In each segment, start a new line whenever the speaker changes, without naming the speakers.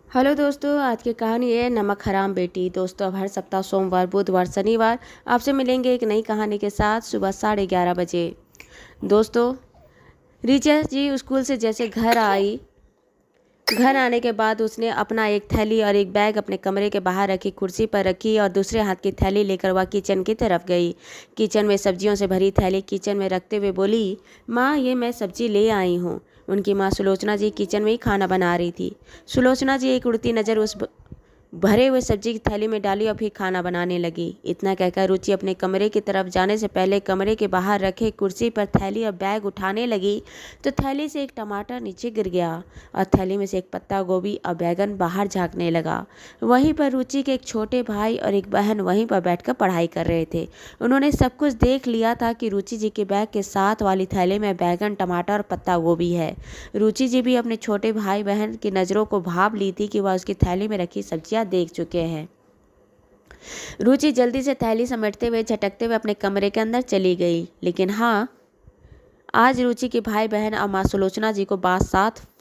Hello दोस्तों, आज की कहानी है नमक हराम बेटी। दोस्तों, अब हर सप्ताह सोमवार, बुधवार, शनिवार आपसे मिलेंगे एक नई कहानी के साथ सुबह 11:30 बजे। दोस्तों, रिचा जी स्कूल से जैसे घर आने के बाद उसने अपना एक थैली और एक बैग अपने कमरे के बाहर रखी कुर्सी पर रखी और दूसरे हाथ की थैली लेकर वह किचन की तरफ गई। किचन में सब्जियों से भरी थैली किचन में रखते हुए बोली, माँ, ये मैं सब्जी ले आई हूँ। उनकी माँ सुलोचना जी किचन में ही खाना बना रही थी। सुलोचना जी एक उड़ती नज़र उस भरे हुए सब्जी की थैली में डाली और फिर खाना बनाने लगी। इतना कहकर रुचि अपने कमरे की तरफ जाने से पहले कमरे के बाहर रखे कुर्सी पर थैली और बैग उठाने लगी तो थैली से एक टमाटर नीचे गिर गया और थैली में से एक पत्ता गोभी और बैगन बाहर झांकने लगा। वहीं पर रुचि के एक छोटे भाई और एक बहन वहीं पर बैठकर पढ़ाई कर रहे थे। उन्होंने सब कुछ देख लिया था कि रुचि जी के बैग के साथ वाली थैली में बैगन, टमाटर और पत्ता गोभी है। रुचि जी भी अपने छोटे भाई बहन की नज़रों को भांप ली थी कि वह उसकी थैली में रखी सब्जियां देख चुके हैं। रुचि जल्दी से थैली समेटते हुए झटकते हुए अपने कमरे के अंदर चली गई। लेकिन हाँ, आज रुचि के भाई बहन और माँ सुलोचना जी को बात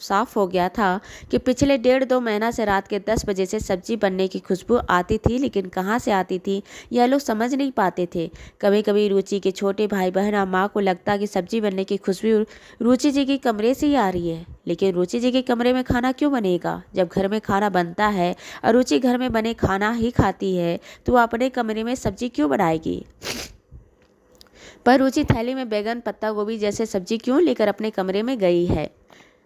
साफ हो गया था कि पिछले 1.5-2 महीना से रात के 10 बजे से सब्जी बनने की खुशबू आती थी, लेकिन कहाँ से आती थी यह लोग समझ नहीं पाते थे। कभी कभी रुचि के छोटे भाई बहन और माँ को लगता कि सब्जी बनने की खुशबू रुचि जी के कमरे से ही आ रही है। लेकिन रुचि जी के कमरे में खाना क्यों बनेगा? जब घर में खाना बनता है और रुचि घर में बने खाना ही खाती है तो वह अपने कमरे में सब्जी क्यों बनाएगी? पर रुचि थैली में बैगन, पत्ता गोभी जैसे सब्जी क्यों लेकर अपने कमरे में गई है?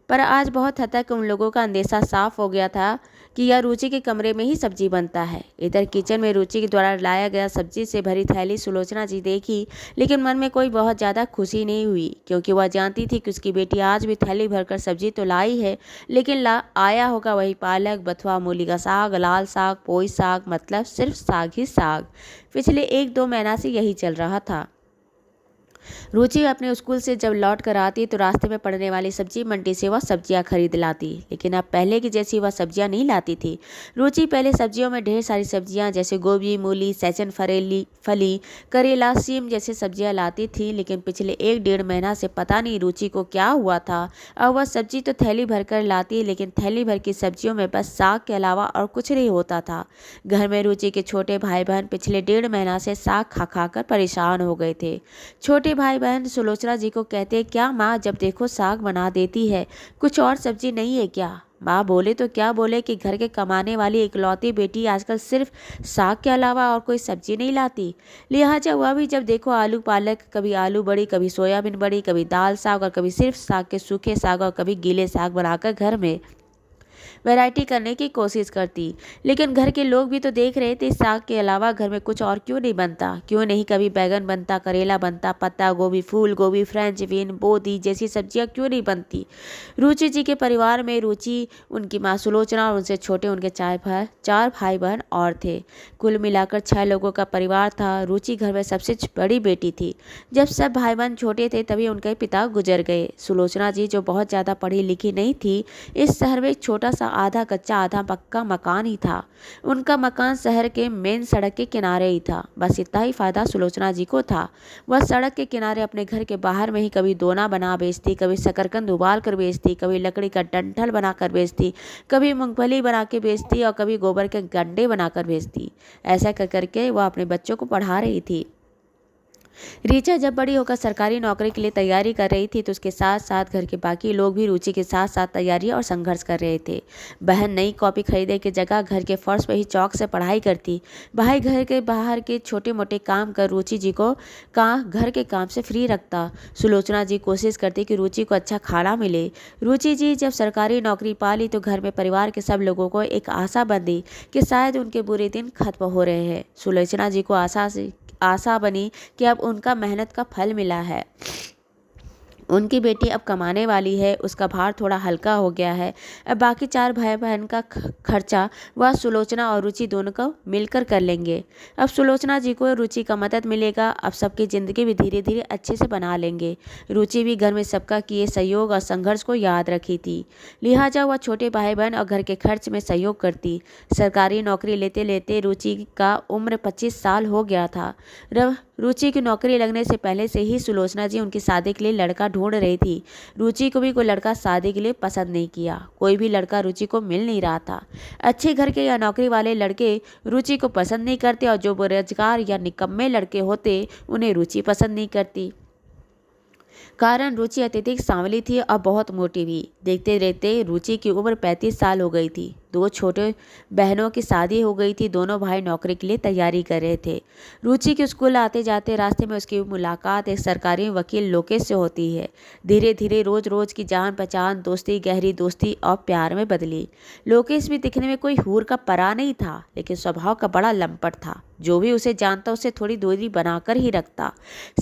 पर आज बहुत हद तक उन लोगों का अंदेशा साफ हो गया था कि यह रुचि के कमरे में ही सब्जी बनता है। इधर किचन में रुचि के द्वारा लाया गया सब्जी से भरी थैली सुलोचना जी देखी, लेकिन मन में कोई बहुत ज़्यादा खुशी नहीं हुई, क्योंकि वह जानती थी कि उसकी बेटी आज भी थैली भरकर सब्जी तो लाई है, लेकिन आया होगा वही पालक, बथुआ, मूली का साग, लाल साग, पोई साग, मतलब सिर्फ साग ही साग। पिछले 1-2 महीना से यही चल रहा था। रुचि अपने स्कूल से जब लौट कर आती तो रास्ते में पड़ने वाली सब्जी मंडी से वह सब्जियां खरीद लाती, लेकिन अब पहले की जैसी वह सब्जियां नहीं लाती थी। रुचि पहले सब्जियों में ढेर सारी सब्जियां जैसे गोभी, मूली, सहजन, फली, करेला, सीम जैसी सब्जियां लाती थी, लेकिन पिछले 1-1.5 महीना से पता नहीं रुचि को क्या हुआ था। अब वह सब्जी तो थैली भर कर लाती, लेकिन थैली भर की सब्जियों में बस साग के अलावा और कुछ नहीं होता था। घर में रुचि के छोटे भाई बहन पिछले 1.5 महीना से साग खा खा कर परेशान हो गए थे। छोटे भाई बहन सुलोचना जी को कहते, क्या माँ, जब देखो साग बना देती है, कुछ और सब्जी नहीं है क्या? माँ बोले तो क्या बोले कि घर के कमाने वाली इकलौती बेटी आजकल सिर्फ साग के अलावा और कोई सब्जी नहीं लाती। लिहाजा वह भी जब देखो आलू पालक, कभी आलू बड़ी, कभी सोयाबीन बड़ी, कभी दाल साग और कभी सिर्फ साग के सूखे साग और कभी गीले साग बनाकर घर में वैरायटी करने की कोशिश करती। लेकिन घर के लोग भी तो देख रहे थे, साग के अलावा घर में कुछ और क्यों नहीं बनता? क्यों नहीं कभी बैगन बनता, करेला बनता, पत्ता गोभी, फूल गोभी, फ्रेंच बीन, बोदी जैसी सब्जियां क्यों नहीं बनती? रुचि जी के परिवार में रुचि, उनकी माँ सुलोचना और उनसे छोटे उनके 4 भाई बहन और थे। कुल मिलाकर 6 लोगों का परिवार था। रुचि घर में सबसे बड़ी बेटी थी। जब सब भाई बहन छोटे थे तभी उनके पिता गुजर गए। सुलोचना जी, जो बहुत ज़्यादा पढ़ी लिखी नहीं थी, इस शहर में एक छोटा सा आधा कच्चा आधा पक्का मकान ही था। उनका मकान शहर के मेन सड़क के किनारे ही था। बस इतना ही फायदा सुलोचना जी को था। वह सड़क के किनारे अपने घर के बाहर में ही कभी दोना बना बेचती, कभी शकरकंद उबाल कर बेचती, कभी लकड़ी का डंठल बनाकर बेचती, कभी मूंगफली बना के बेचती और कभी गोबर के गड्ढे बनाकर बेचती। ऐसा कर करके वह अपने बच्चों को पढ़ा रही थी। रीचा जब बड़ी होकर सरकारी नौकरी के लिए तैयारी कर रही थी तो उसके साथ साथ घर के बाकी लोग भी रुचि के साथ साथ तैयारी और संघर्ष कर रहे थे। बहन नई कॉपी खरीदने की जगह घर के फर्श पर ही चौक से पढ़ाई करती। भाई घर के बाहर के छोटे मोटे काम कर रुचि जी को घर के काम से फ्री रखता। सुलोचना जी कोशिश करती कि रुचि को अच्छा खाना मिले। रुचि जी जब सरकारी नौकरी पा ली तो घर में परिवार के सब लोगों को एक आशा बंधी कि शायद उनके बुरे दिन खत्म हो रहे हैं। सुलोचना जी को आशा बनी कि अब उनका मेहनत का फल मिला है। उनकी बेटी अब कमाने वाली है, उसका भार थोड़ा हल्का हो गया है। अब बाकी 4 भाई बहन का खर्चा वह सुलोचना और रुचि दोनों को मिलकर कर लेंगे। अब सुलोचना जी को रुचि का मदद मिलेगा। अब सबकी ज़िंदगी भी धीरे धीरे अच्छे से बना लेंगे। रुचि भी घर में सबका किए सहयोग और संघर्ष को याद रखी थी। लिहाजा वह छोटे भाई बहन और घर के खर्च में सहयोग करती। सरकारी नौकरी लेते लेते रुचि का उम्र 25 साल हो गया था। रुचि की नौकरी लगने से पहले से ही सुलोचना जी उनकी शादी के लिए लड़का ढूंढ रही थी। रुचि को भी कोई लड़का शादी के लिए पसंद नहीं किया। कोई भी लड़का रुचि को मिल नहीं रहा था। अच्छे घर के या नौकरी वाले लड़के रुचि को पसंद नहीं करते और जो बेरोजगार या निकम्मे लड़के होते उन्हें रुचि पसंद नहीं करती। कारण रुचि अत्यधिक सांवली थी और बहुत मोटी भी। देखते देखते रुचि की उम्र 35 साल हो गई थी। 2 छोटे बहनों की शादी हो गई थी। दोनों भाई नौकरी के लिए तैयारी कर रहे थे। रुचि के स्कूल आते जाते रास्ते में उसकी मुलाकात एक सरकारी वकील लोकेश से होती है। धीरे धीरे रोज रोज की जान पहचान, दोस्ती, गहरी दोस्ती और प्यार में बदली। लोकेश भी दिखने में कोई हूर का परा नहीं था, लेकिन स्वभाव का बड़ा लंपट था। जो भी उसे जानता उससे थोड़ी दूरी बनाकर ही रखता।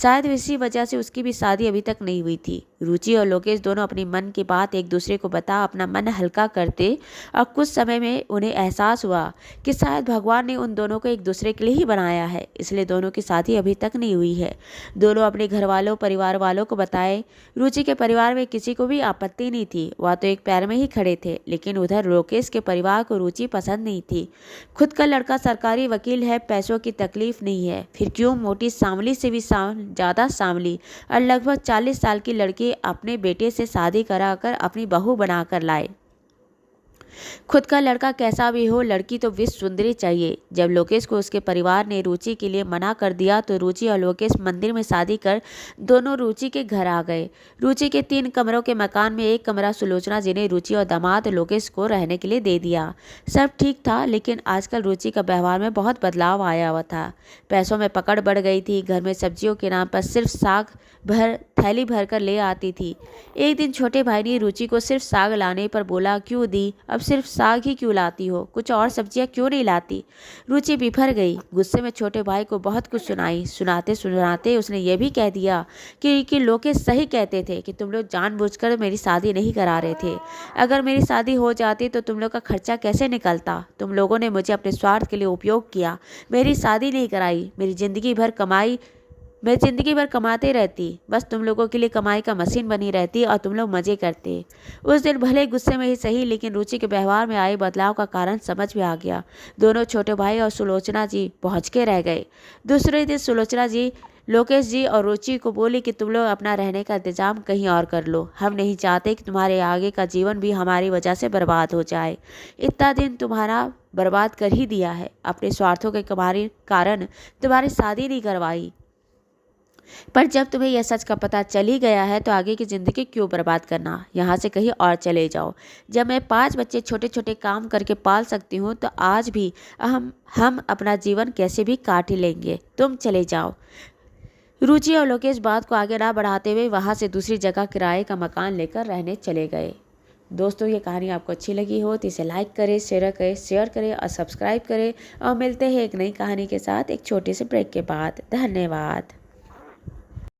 शायद इसी वजह से उसकी भी शादी अभी तक नहीं हुई थी। रुचि और लोकेश दोनों अपनी मन की बात एक दूसरे को बता अपना मन हल्का करते और कुछ समय में उन्हें एहसास हुआ कि शायद भगवान ने उन दोनों को एक दूसरे के लिए ही बनाया है, इसलिए दोनों की शादी अभी तक नहीं हुई है। दोनों अपने घर वालों परिवार वालों को बताए। रुचि के परिवार में किसी को भी आपत्ति नहीं थी, वह तो एक पैर में ही खड़े थे। लेकिन उधर लोकेश के परिवार को रुचि पसंद नहीं थी। खुद का लड़का सरकारी वकील है, पैसों की तकलीफ नहीं है, फिर क्यों मोटी सांवली से भी ज़्यादा सांवली और लगभग 40 साल की लड़की अपने बेटे से शादी कराकर अपनी बहू बनाकर लाए। खुद का लड़का कैसा भी हो, लड़की तो विश्व सुंदरी चाहिए। जब लोकेश को उसके परिवार ने रुचि के लिए मना कर दिया तो रुचि और लोकेश मंदिर में शादी कर दोनों रुचि के घर आ गए। रुचि के 3 कमरों के मकान में एक कमरा सुलोचना जी ने रुचि और दामाद लोकेश को रहने के लिए दे दिया। सब ठीक था, लेकिन आजकल रुचि का व्यवहार में बहुत बदलाव आया हुआ था। पैसों में पकड़ बढ़ गई थी। घर में सब्जियों के नाम पर सिर्फ साग थैली भर कर ले आती थी। एक दिन छोटे भाई ने रुचि को सिर्फ साग लाने पर बोला, क्यों दी, अब सिर्फ साग ही क्यों लाती हो, कुछ और सब्जियां क्यों नहीं लाती। रुचि बिफर गई। गुस्से में छोटे भाई को बहुत कुछ सुनाई। सुनाते सुनाते उसने ये भी कह दिया कि लोकेश सही कहते थे कि तुम लोग जानबूझकर मेरी शादी नहीं करा रहे थे। अगर मेरी शादी हो जाती तो तुम लोग का खर्चा कैसे निकलता। तुम लोगों ने मुझे अपने स्वार्थ के लिए उपयोग किया, मेरी शादी नहीं कराई। मैं ज़िंदगी भर कमाते रहती, बस तुम लोगों के लिए कमाई का मशीन बनी रहती और तुम लोग मज़े करते। उस दिन भले गुस्से में ही सही, लेकिन रुचि के व्यवहार में आए बदलाव का कारण समझ में आ गया। दोनों छोटे भाई और सुलोचना जी पहुँच के रह गए। दूसरे दिन सुलोचना जी लोकेश जी और रुचि को बोली कि तुम लोग अपना रहने का इंतजाम कहीं और कर लो। हम नहीं चाहते कि तुम्हारे आगे का जीवन भी हमारी वजह से बर्बाद हो जाए। इतना दिन तुम्हारा बर्बाद कर ही दिया है। अपने स्वार्थों के कारण तुम्हारी शादी नहीं करवाई, पर जब तुम्हें यह सच का पता चल ही गया है तो आगे की ज़िंदगी क्यों बर्बाद करना। यहाँ से कहीं और चले जाओ। जब मैं 5 बच्चे छोटे छोटे काम करके पाल सकती हूँ तो आज भी हम अपना जीवन कैसे भी काट ही लेंगे। तुम चले जाओ। रुचि और लोकेश बात को आगे ना बढ़ाते हुए वहाँ से दूसरी जगह किराए का मकान लेकर रहने चले गए। दोस्तों, ये कहानी आपको अच्छी लगी हो तो इसे लाइक करें, शेयर करें और सब्सक्राइब करें। और मिलते हैं एक नई कहानी के साथ एक छोटे से ब्रेक के बाद। धन्यवाद।